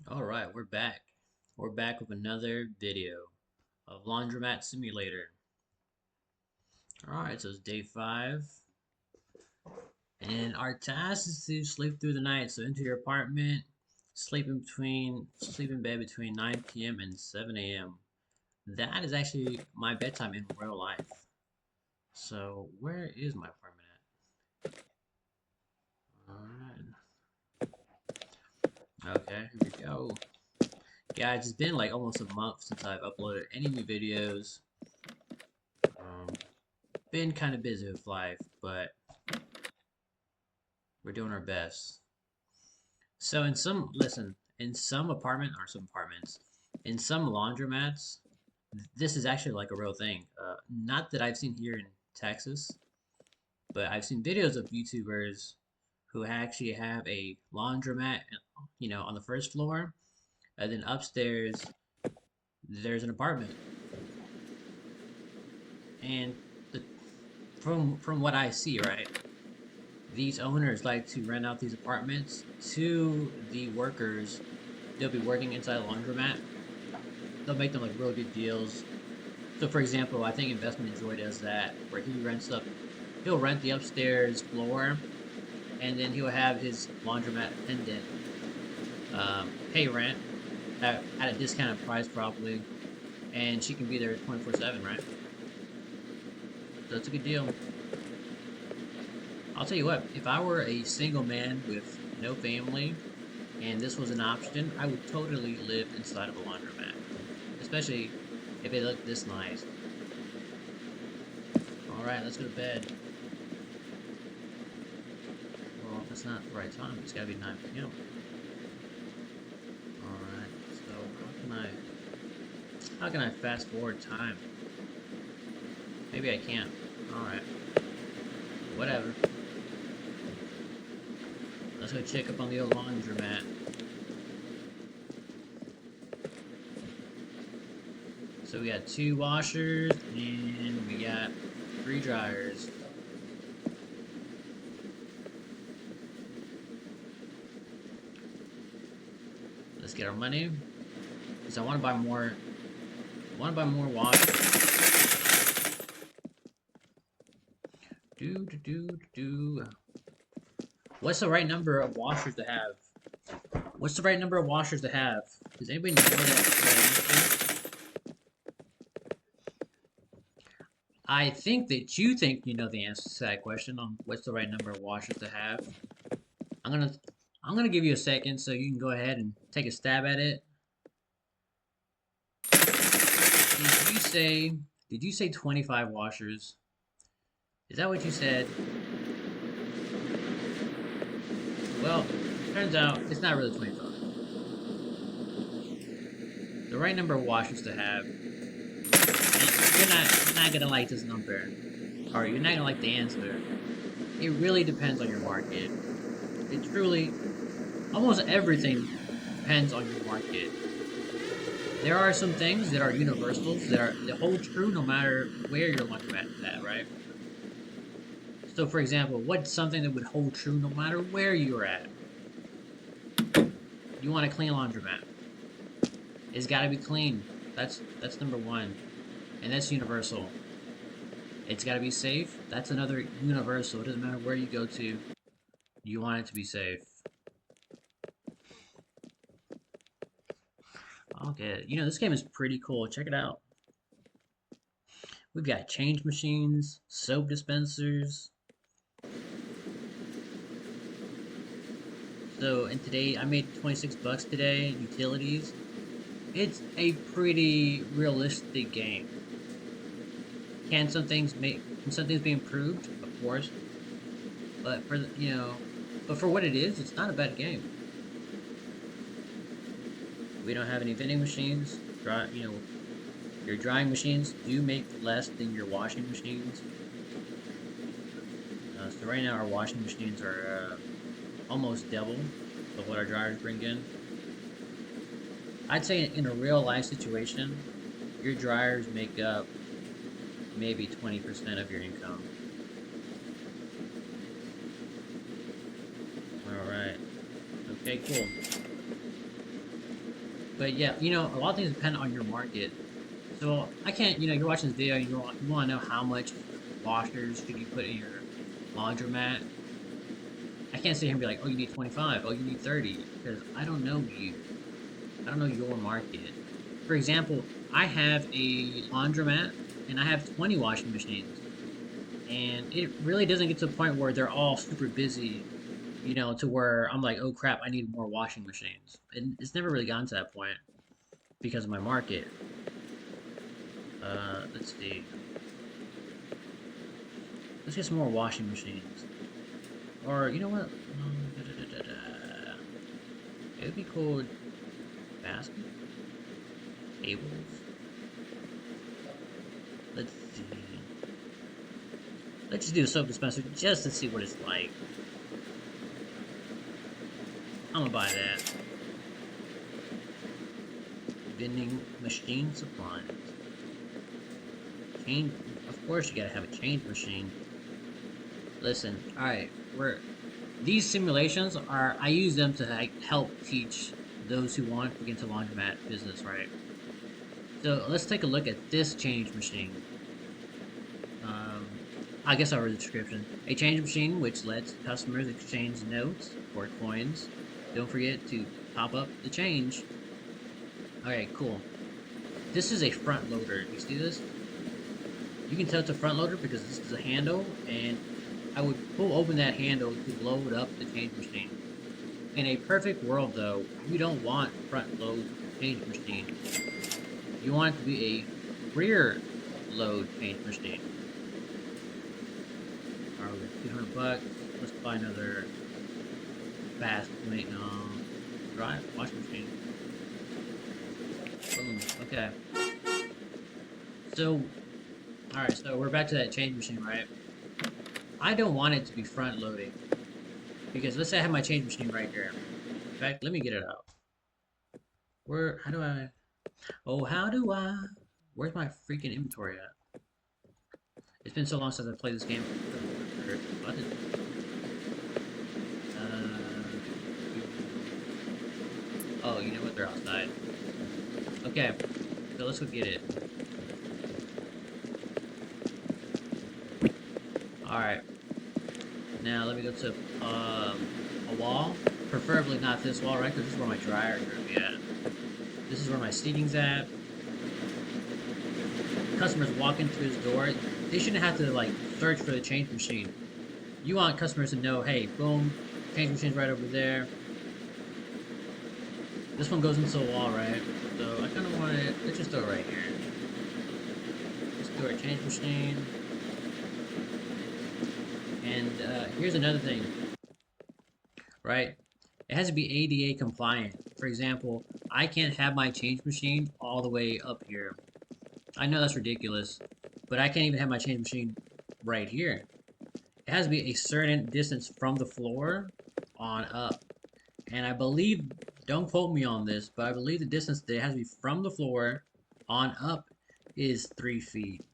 Alright, we're back. We're back with another video of Laundromat Simulator. Alright, so it's day 5. And our task is to sleep through the night. So enter your apartment, sleep in bed between 9 p.m. and 7 a.m. That is actually my bedtime in real life. So where is my apartment at? Alright. Okay, here we go. Guys, it's been like almost a month since I've uploaded any new videos. Um, been kind of busy with life, but we're doing our best. So in some apartments, in some laundromats, this is actually like a real thing. Not that I've seen here in Texas, but I've seen videos of YouTubers who actually have a laundromat, on the first floor, and then upstairs there's an apartment. And the, from what I see, right, these owners like to rent out these apartments to the workers. They'll be working inside a laundromat. They'll make them like real good deals. So, for example, I think Investment Enjoy does that, where he'll rent the upstairs floor, and then he'll have his laundromat attendant pay rent at a discounted price, probably, and she can be there 24/7, right? So it's a good deal. I'll tell you what, if I were a single man with no family and this was an option, I would totally live inside of a laundromat, especially if it looked this nice. Alright, let's go to bed. Well, that's not the right time. It's gotta be 9 p.m. Alright, so how can I fast forward time? Maybe I can't. Alright. Whatever. Let's go check up on the old laundromat. So we got 2 washers and we got 3 dryers. Let's get our money. Because I want to buy more. I want to buy more washers. What's the right number of washers to have? What's the right number of washers to have? Does anybody know that? I think that you think you know the answer to that question on what's the right number of washers to have. I'm gonna give you a second so you can go ahead and take a stab at it. Did you say 25 washers? Is that what you said? Well, turns out it's not really 25. The right number of washers to have, and you're not gonna like this number, or you're not gonna like the answer. It really depends on your market. It truly, almost everything depends on your market. There are some things that are universals that hold true no matter where your laundromat is at, right? So, for example, what's something that would hold true no matter where you're at? You want a clean laundromat. It's got to be clean. That's number one, and that's universal. It's got to be safe. That's another universal. It doesn't matter where you go to. You want it to be safe. Okay, this game is pretty cool. Check it out. We've got change machines, soap dispensers. So, and today I made 26 bucks today. Utilities. It's a pretty realistic game. Can some things be improved? Of course. But for what it is, it's not a bad game. We don't have any vending machines. Your drying machines do make less than your washing machines. So right now our washing machines are almost double of what our dryers bring in. I'd say in a real life situation, your dryers make up maybe 20% of your income. Alright. Okay, cool. But yeah, a lot of things depend on your market. So I can't, you're watching this video and you want to know how much washers should you put in your laundromat. I can't sit here and be like, oh, you need 25, oh, you need 30, because I don't know you. I don't know your market. For example, I have a laundromat and I have 20 washing machines. And it really doesn't get to the point where they're all super busy, to where I'm like, oh crap, I need more washing machines. And it's never really gotten to that point because of my market. Let's see. Let's get some more washing machines. Or, you know what? It would be cool. Baskets? Tables? Let's see. Let's just do a soap dispenser just to see what it's like. I'm gonna buy that. Vending machine supplies. Change. Of course, you gotta have a change machine. Listen, alright, these simulations are, I use them to help teach those who want to get into laundromat business, right? So let's take a look at this change machine. I guess I'll read the description. A change machine which lets customers exchange notes or coins. Don't forget to top up the change. Alright, cool. This is a front loader. You see this? You can tell it's a front loader because this is a handle, and I would pull open that handle to load up the change machine. In a perfect world, though, you don't want front load change machine. You want it to be a rear load change machine. Alright, we got 200 bucks. Let's buy another fast dry washing machine. Boom. Okay. So, alright, so we're back to that change machine, right? I don't want it to be front loading. Because let's say I have my change machine right here. In fact, let me get it out. How do I? Oh, how do I? Where's my freaking inventory at? It's been so long since I played this game. Oh, you know what? They're outside. Okay, so let's go get it. Alright. Now let me go to a wall. Preferably not this wall, right? Because this is where my dryer is going to be at. This is where my seating's at. Customers walk in through this door. They shouldn't have to like search for the change machine. You want customers to know, hey, boom, change machine's right over there. This one goes into the wall, right? So I kind of want it. Let's just throw it right here. Let's do our change machine. And here's another thing, right? It has to be ADA compliant. For example, I can't have my change machine all the way up here. I know that's ridiculous, but I can't even have my change machine right here. It has to be a certain distance from the floor on up. And I believe, don't quote me on this, but I believe the distance that it has to be from the floor on up is 3 feet.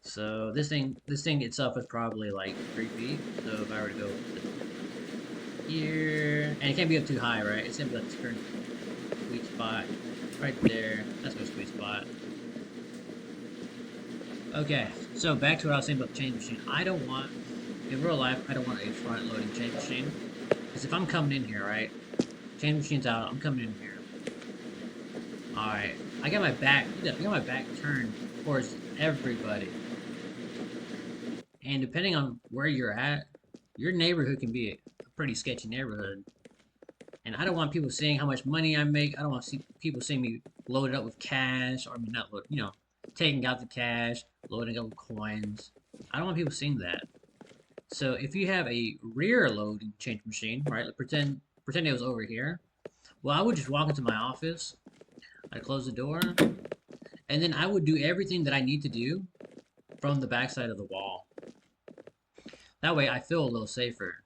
So this thing itself is probably like 3 feet. So if I were to go here, and it can't be up too high, right? It's gonna be like this current sweet spot right there. That's my sweet spot. Okay, so back to what I was saying about the change machine. In real life, I don't want a front loading change machine. Because if I'm coming in here, right? Change machine's out, I'm coming in here. Alright, I got my back turned towards everybody. And depending on where you're at, your neighborhood can be a pretty sketchy neighborhood. And I don't want people seeing how much money I make. I don't want to see people seeing me loaded up with cash, or I mean not load, taking out the cash, loading up with coins. I don't want people seeing that. So if you have a rear loading change machine, right? Pretend it was over here. Well, I would just walk into my office. I'd close the door, and then I would do everything that I need to do from the backside of the wall. That way, I feel a little safer.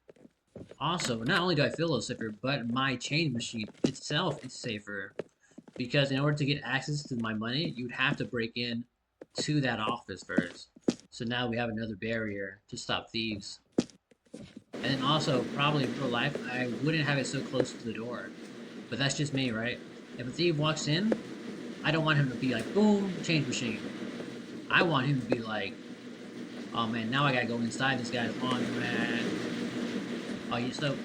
Also, not only do I feel a little safer, but my change machine itself is safer. Because in order to get access to my money, you'd have to break in to that office first. So now we have another barrier to stop thieves. And then also, probably in real life, I wouldn't have it so close to the door. But that's just me, right? If a thief walks in, I don't want him to be like, boom, change machine. I want him to be like, oh man, now I gotta go inside this guy's laundromat. Oh, so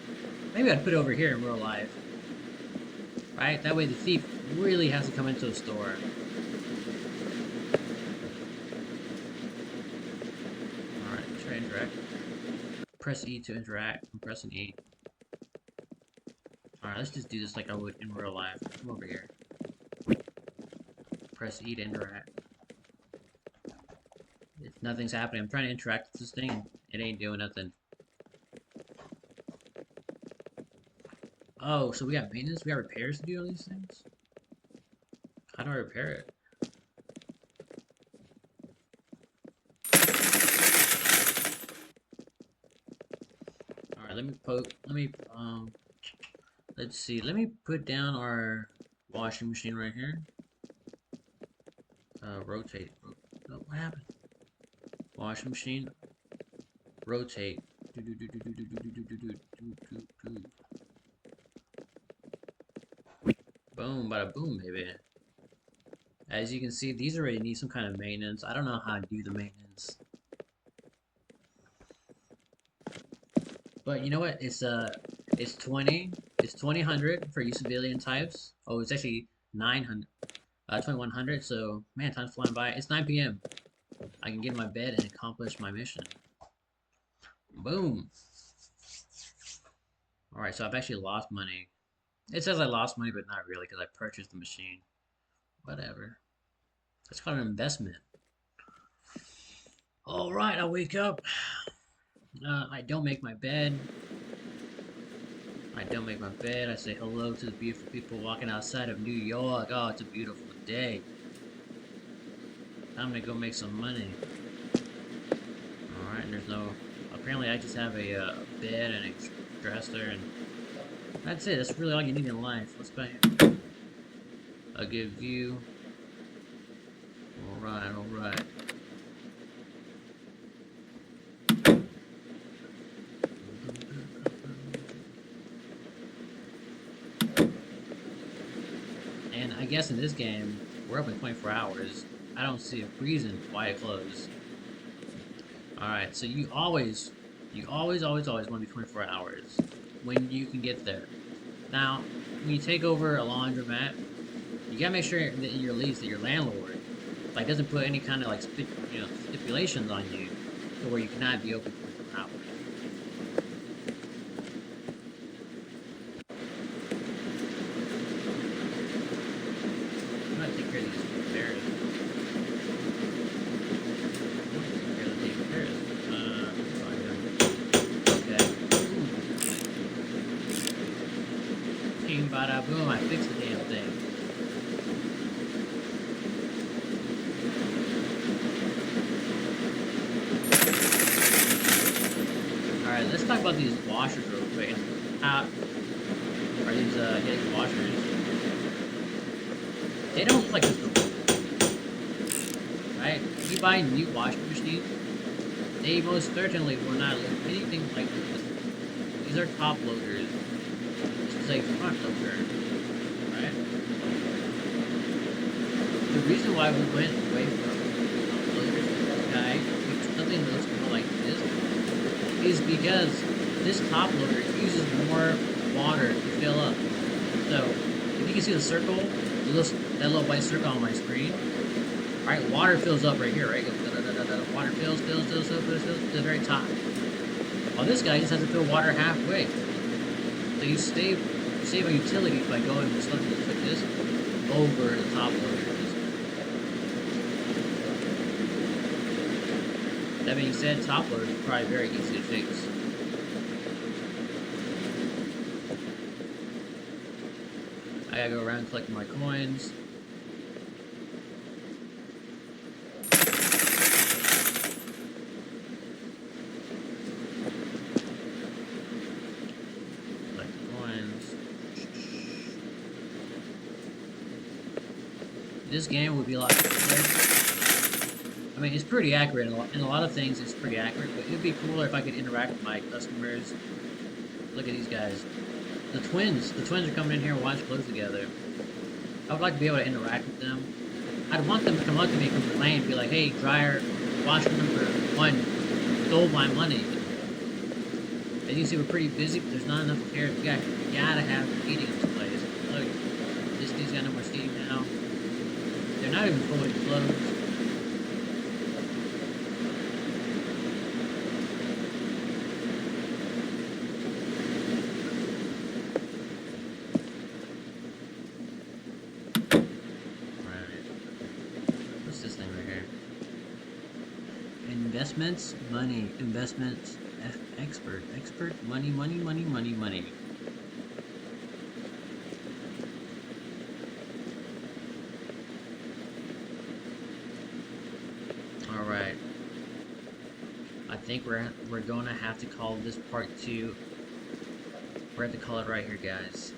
maybe I'd put it over here in real life, right? That way the thief really has to come into the store. All right, try to interact. Press E to interact. I'm pressing E. All right, let's just do this like I would in real life. Come over here. Press E to interact. If nothing's happening, I'm trying to interact with this thing, and it ain't doing nothing. Oh, so we got maintenance? We got repairs to do on these things? How do I repair it? Alright, let's see, let me put down our washing machine right here. Rotate. Oh, what happened? Washing machine. Rotate. Boom, bada boom, baby. As you can see, these already need some kind of maintenance. I don't know how to do the maintenance. But you know what? It's 2000 for you civilian types. Oh, it's actually 900, 2100. So man, time's flying by. It's 9 p.m. I can get in my bed and accomplish my mission. Boom. All right, so I've actually lost money. It says I lost money, but not really because I purchased the machine. Whatever. It's called an investment. All right, I wake up. I don't make my bed. I don't make my bed. I say hello to the beautiful people walking outside of New York. Oh, it's a beautiful day. I'm gonna go make some money. Alright, there's no... Apparently I just have a bed and a dresser, and that's it. That's really all you need in life. Let's go here. A good view. Alright, alright. And I guess in this game, we're open 24 hours. I don't see a reason why it closed. Alright, so you always want to be 24 hours when you can get there. Now, when you take over a laundromat, you gotta make sure that in your lease that your landlord like doesn't put any kind of like stipulations on you to where you cannot be open 24 hours. I'm gonna take care of these repairs. Bada boom, I fixed the damn thing. Alright, let's talk about these washers real quick. How are these these washers? They don't look like this before. Right? If you buy new washing machines, they most certainly will not look anything like this. These are top loaders. This is a front loader, right? The reason why we went away from top loaders to this guy, something that looks more like this, is because this top loader uses more water to fill up. So, if you can see the circle, that little white circle on my screen, right? Water fills up right here, right? Water fills to the very top. While this guy just has to fill water halfway. So you save on utilities by going with something like this over the top loaders. That being said, top loaders are probably very easy to fix. I gotta go around collecting my coins. This game would be a lot cooler. I mean, it's pretty accurate. In a lot of things, it's pretty accurate, but it would be cooler if I could interact with my customers. Look at these guys. The twins are coming in here and watch clothes together. I would like to be able to interact with them. I'd want them to come up to me from the lane and be like, "Hey, dryer, washer number one stole my money." As you see, we're pretty busy, but there's not enough repairs. We gotta have seating in this place. Look, this dude's got no more seating now. They're not even folding clothes. Right. What's this thing right here? Investments, money, investments, expert, money, money, money, money, money. All right. I think we're gonna have to call this part two. We're going to call it right here, guys.